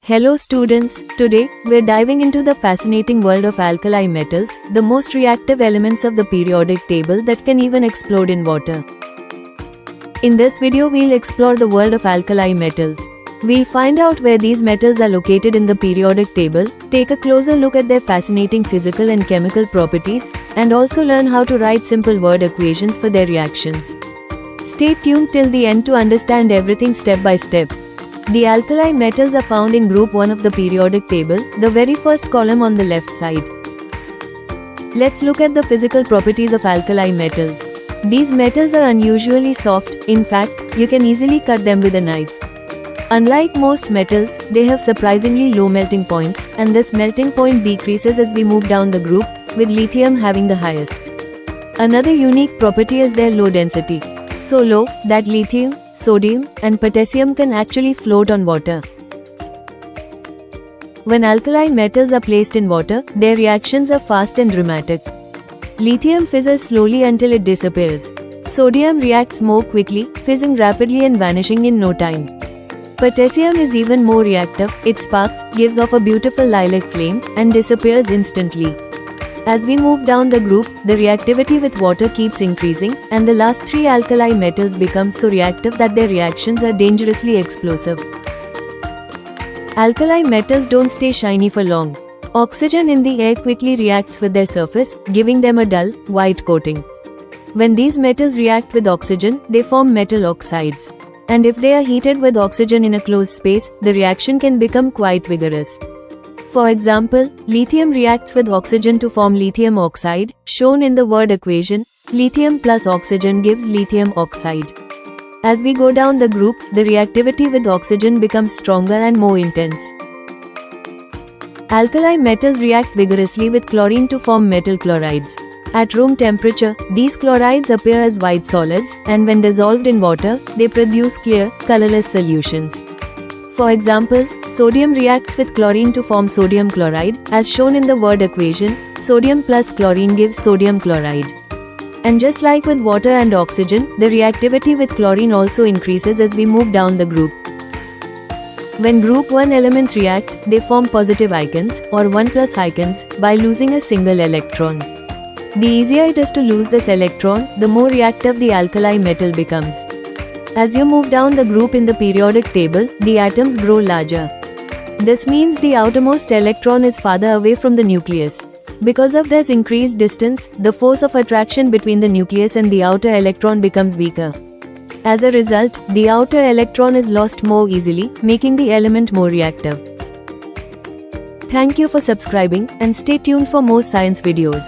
Hello students, today we're diving into the fascinating world of alkali metals, the most reactive elements of the periodic table that can even explode in water. In this video we'll explore the world of alkali metals. We'll find out where these metals are located in the periodic table, take a closer look at their fascinating physical and chemical properties, and also learn how to write simple word equations for their reactions. Stay tuned till the end to understand everything step by step. The alkali metals are found in group 1 of the periodic table, the very first column on the left side. Let's look at the physical properties of alkali metals. These metals are unusually soft, in fact, you can easily cut them with a knife. Unlike most metals, they have surprisingly low melting points, and this melting point decreases as we move down the group, with lithium having the highest. Another unique property is their low density. So low that lithium, sodium, and potassium can actually float on water. When alkali metals are placed in water, their reactions are fast and dramatic. Lithium fizzes slowly until it disappears. Sodium reacts more quickly, fizzing rapidly and vanishing in no time. Potassium is even more reactive, it sparks, gives off a beautiful lilac flame, and disappears instantly. As we move down the group, the reactivity with water keeps increasing, and the last three alkali metals become so reactive that their reactions are dangerously explosive. Alkali metals don't stay shiny for long. Oxygen in the air quickly reacts with their surface, giving them a dull, white coating. When these metals react with oxygen, they form metal oxides. And if they are heated with oxygen in a closed space, the reaction can become quite vigorous. For example, lithium reacts with oxygen to form lithium oxide, shown in the word equation, lithium plus oxygen gives lithium oxide. As we go down the group, the reactivity with oxygen becomes stronger and more intense. Alkali metals react vigorously with chlorine to form metal chlorides. At room temperature, these chlorides appear as white solids, and when dissolved in water, they produce clear, colorless solutions. For example, sodium reacts with chlorine to form sodium chloride, as shown in the word equation, sodium plus chlorine gives sodium chloride. And just like with water and oxygen, the reactivity with chlorine also increases as we move down the group. When group 1 elements react, they form positive ions, or 1 plus ions, by losing a single electron. The easier it is to lose this electron, the more reactive the alkali metal becomes. As you move down the group in the periodic table, the atoms grow larger. This means the outermost electron is farther away from the nucleus. Because of this increased distance, the force of attraction between the nucleus and the outer electron becomes weaker. As a result, the outer electron is lost more easily, making the element more reactive. Thank you for subscribing, and stay tuned for more science videos.